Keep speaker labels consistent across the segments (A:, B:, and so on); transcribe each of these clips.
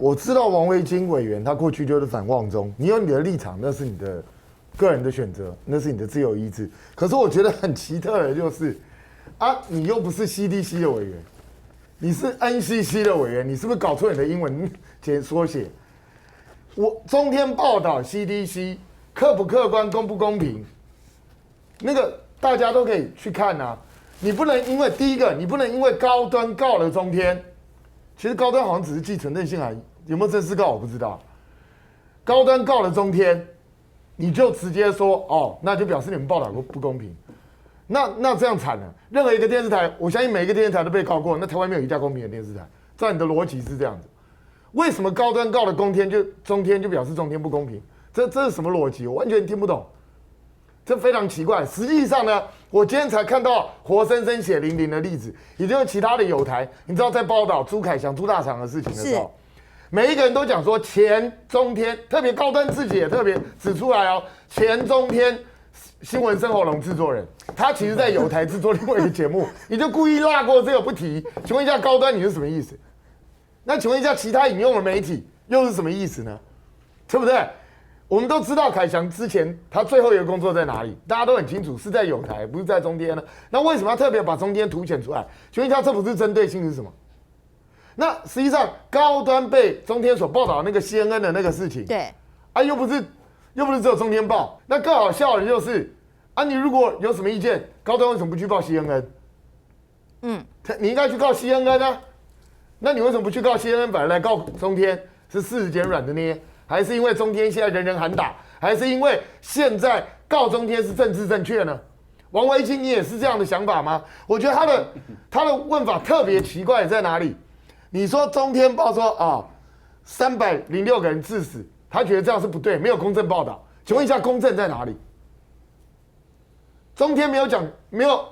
A: 我知道王维京委员他过去就是反旺中，你有你的立场，那是你的个人的选择，那是你的自由意志。可是我觉得很奇特的就是，你又不是 CDC 的委员，你是 NCC 的委员，你是不是搞错你的英文缩写？我中天报道 CDC 客不客观、公不公平，那个大家都可以去看啊。你不能因为第一个，你不能因为高端告了中天，其实高端好像只是寄存证信函，有没有正式告我不知道。高端告了中天，你就直接说哦，那就表示你们报道不公平。那这样惨了。任何一个电视台，我相信每一个电视台都被告过，那台湾没有一家公平的电视台。照你的逻辑是这样子，为什么高端告了中天就表示中天不公平？这是什么逻辑？我完全听不懂。这非常奇怪。实际上呢，我今天才看到活生生血淋淋的例子，也就是其他的友台，你知道在报道朱凯翔朱大厂的事情的时候，每一个人都讲说前中天，特别高端自己也特别指出来哦，前中天新闻生活龙制作人，他其实在友台制作另外一个节目，你就故意落过这个不提。请问一下高端你是什么意思？那请问一下其他引用的媒体又是什么意思呢？对不对？我们都知道凯翔之前他最后一个工作在哪里，大家都很清楚，是在友台，不是在中天呢。那为什么要特别把中天凸显出来？请问一下，这不是针对性是什么？那实际上高端被中天所报道的那个 CNN 的那个事情，
B: 对，
A: 又不是只有中天报。那更好笑的就是，你如果有什么意见，高端为什么不去告 CNN？你应该去告 CNN 啊。那你为什么不去告 CNN， 反而来告中天？是事实简软的捏？还是因为中天现在人人喊打，还是因为现在告中天是政治正确呢？王维京，你也是这样的想法吗？我觉得他的问法特别奇怪在哪里？你说中天报说306个人致死，他觉得这样是不对，没有公正报道。请问一下，公正在哪里？中天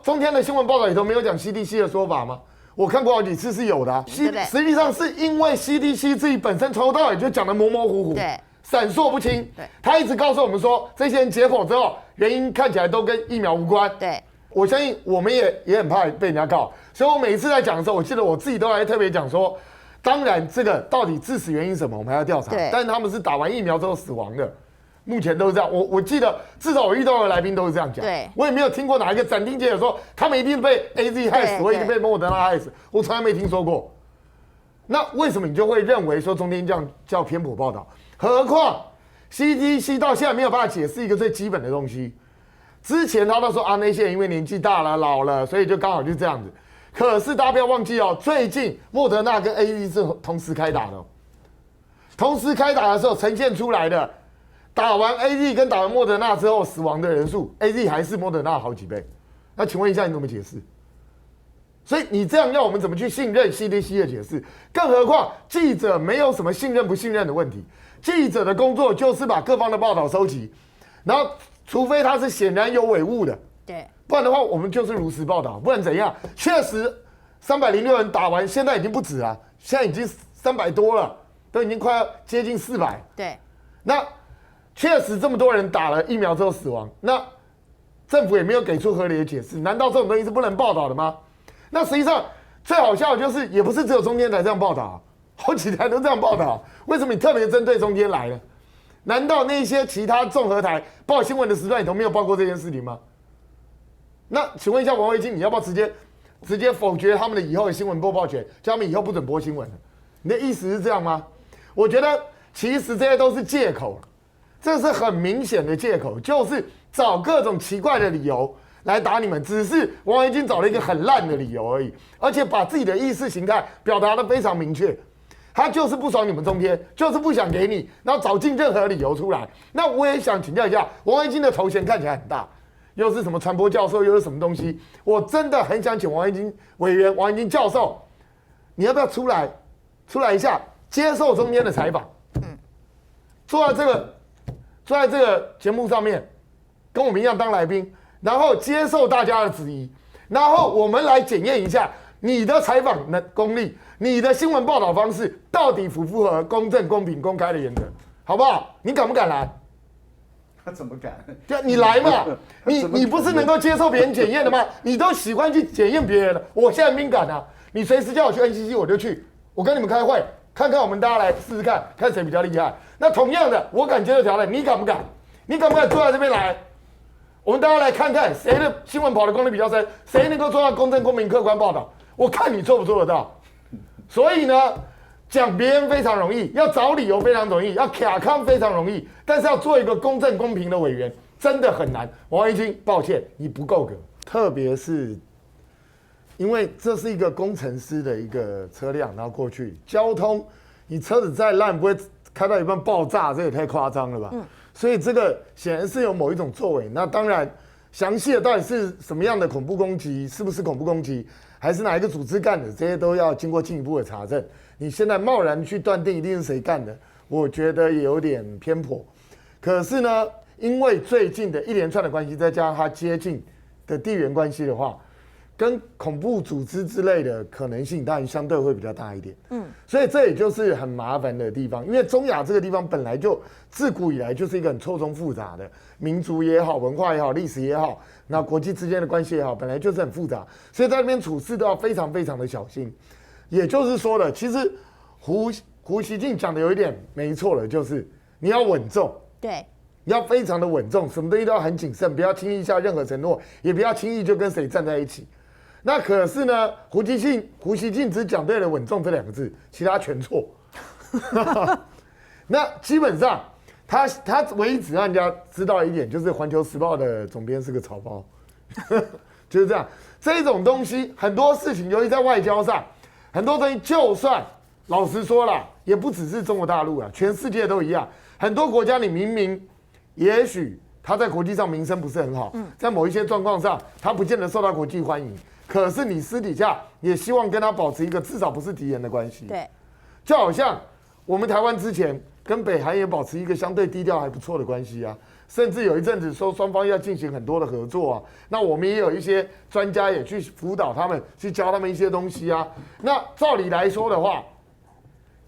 A: 中天的新闻报道里头没有讲 CDC 的说法吗？我看过好几次是有的实际上是因为 CDC 自己本身从头到尾就讲得模模糊糊，闪烁不清。他一直告诉我们说，这些人解剖之后，原因看起来都跟疫苗无关。我相信我们也很怕被人家告，所以我每一次在讲的时候，我记得我自己都还特别讲说，当然这个到底致死原因什么，我们还要调查。但是他们是打完疫苗之后死亡的。目前都是这样，我记得至少我遇到的来宾都是这样讲，我也没有听过哪一个斩钉截铁说他们一定被 AZ 害死，或一定被莫德纳害死，我从来没听说过。那为什么你就会认为说中天这样叫偏颇报道？何况 CDC 到现在没有办法解释一个最基本的东西。之前他都说那些人因为年纪大了老了，所以就刚好就这样子。可是大家不要忘记哦，最近莫德纳跟 AZ 是同时开打的，同时开打的时候呈现出来的。打完 AZ 跟打完莫德纳之后死亡的人数 ，AZ 还是莫德纳好几倍。那请问一下，你怎么解释？所以你这样要我们怎么去信任 CDC 的解释？更何况记者没有什么信任不信任的问题，记者的工作就是把各方的报道收集，然后除非他是显然有伪误的，不然的话我们就是如实报道，不然怎样？确实306人打完，现在已经不止了，现在已经300多了，都已经快要接近400。那确实这么多人打了疫苗之后死亡，那政府也没有给出合理的解释，难道这种东西是不能报道的吗？那实际上最好笑的就是，也不是只有中天台这样报道，好几台都这样报道，为什么你特别针对中天来呢？难道那些其他综合台报新闻的时段里头没有报过这件事情吗？那请问一下王维京，你要不要直接否决他们的以后的新闻播报权，叫他们以后不准播新闻？你的意思是这样吗？我觉得其实这些都是借口。这是很明显的借口，就是找各种奇怪的理由来打你们。只是王维京找了一个很烂的理由而已，而且把自己的意识形态表达得非常明确。他就是不爽你们中天，就是不想给你，然后找尽任何理由出来。那我也想请教一下，王维京的头衔看起来很大，又是什么传播教授，又是什么东西？我真的很想请王维京委员、王维京教授，你要不要出来一下，接受中天的采访？坐在这个节目上面，跟我们一样当来宾，然后接受大家的质疑，然后我们来检验一下你的采访的功力，你的新闻报道方式到底符不符合公正、公平、公开的原则，好不好？你敢不敢来？
C: 他怎么敢？
A: 你来嘛！你不是能够接受别人检验的吗？你都喜欢去检验别人了，我现在敏感啊！你随时叫我去 NCC 我就去，我跟你们开会，看看我们大家来试试看，看谁比较厉害。那同样的，我敢接受挑战，你敢不敢？你敢不敢坐在这边来？我们大家来看看谁的新闻跑的功力比较深，谁能够做到公正、公平、客观报道。我看你做不做得到。所以呢，讲别人非常容易，要找理由非常容易，要卡康非常容易，但是要做一个公正、公平的委员，真的很难。王一清，抱歉，你不够格，特别是。因为这是一个工程师的一个车辆，然后过去交通，你车子再烂不会开到一半爆炸，这也太夸张了吧？所以这个显然是有某一种作为。那当然，详细的到底是什么样的恐怖攻击，是不是恐怖攻击，还是哪一个组织干的，这些都要经过进一步的查证。你现在贸然去断定一定是谁干的，我觉得也有点偏颇。可是呢，因为最近的一连串的关系，再加上它接近的地缘关系的话。跟恐怖组织之类的可能性当然相对会比较大一点，所以这也就是很麻烦的地方，因为中亚这个地方本来就自古以来就是一个很错综复杂的民族也好、文化也好、历史也好，那国际之间的关系也好，本来就是很复杂，所以在那边处事都要非常非常的小心。也就是说了，其实胡锡进讲的有一点没错了，就是你要稳重，
B: 对。
A: 要非常的稳重，什么东西都要很谨慎，不要轻易下任何承诺，也不要轻易就跟谁站在一起。那可是呢，胡锡进只讲对了稳重这2个字，其他全错。那基本上他唯一只让人家知道一点，就是《环球时报》的总编是个草包，就是这样。这种东西很多事情，尤其在外交上，很多东西就算老实说了，也不只是中国大陆啊，全世界都一样。很多国家你明明也许他在国际上名声不是很好，在某一些状况上，他不见得受到国际欢迎。可是你私底下也希望跟他保持一个至少不是敌人的关系。
B: 对，
A: 就好像我们台湾之前跟北韩也保持一个相对低调还不错的关系啊，甚至有一阵子说双方要进行很多的合作啊。那我们也有一些专家也去辅导他们，去教他们一些东西啊。那照理来说的话，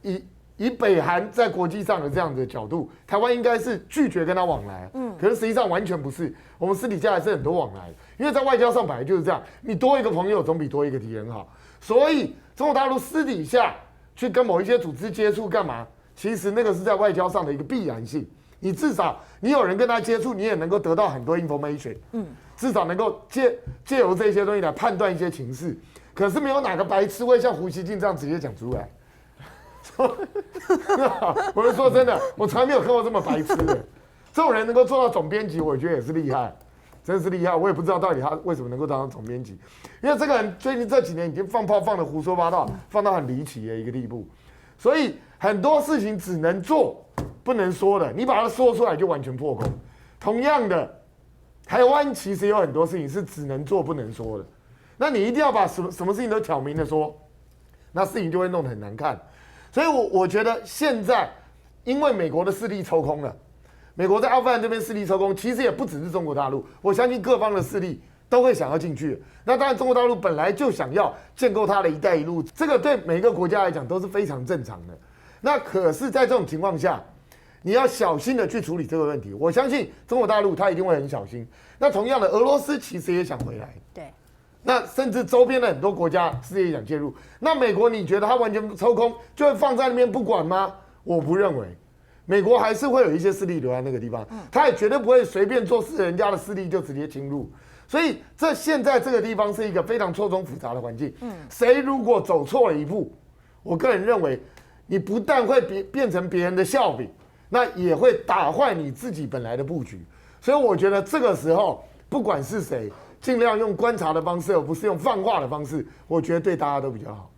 A: 以北韩在国际上的这样的角度，台湾应该是拒绝跟他往来，可是实际上完全不是，我们私底下还是很多往来，因为在外交上本来就是这样，你多一个朋友总比多一个敌人好，所以中国大陆私底下去跟某一些组织接触干嘛？其实那个是在外交上的一个必然性，你至少你有人跟他接触，你也能够得到很多 information，至少能够借由这些东西来判断一些情势，可是没有哪个白痴会像胡锡进这样直接讲出来。我是说真的，我从来没有看过这么白痴的。这种人能够做到总编辑，我觉得也是厉害，真是厉害。我也不知道到底他为什么能够当上总编辑，因为这个人最近这几年已经放炮放的胡说八道，放到很离奇的一个地步。所以很多事情只能做不能说的，你把它说出来就完全破功。同样的，台湾其实有很多事情是只能做不能说的，那你一定要把什么事情都挑明的说，那事情就会弄得很难看。所以我觉得现在，因为美国的势力抽空了，美国在阿富汗这边势力抽空，其实也不只是中国大陆，我相信各方的势力都会想要进去。那当然，中国大陆本来就想要建构它的一带一路，这个对每一个国家来讲都是非常正常的。那可是，在这种情况下，你要小心的去处理这个问题。我相信中国大陆它一定会很小心。那同样的，俄罗斯其实也想回来。
B: 对。
A: 那甚至周边的很多国家是也想介入。那美国你觉得它完全抽空就会放在那边不管吗？我不认为，美国还是会有一些势力留在那个地方，他也绝对不会随便做事，人家的势力就直接侵入。所以现在这个地方是一个非常错综复杂的环境。谁如果走错了一步，我个人认为，你不但会变成别人的笑柄，那也会打坏你自己本来的布局。所以我觉得这个时候，不管是谁，尽量用观察的方式，而不是用放话的方式，我觉得对大家都比较好。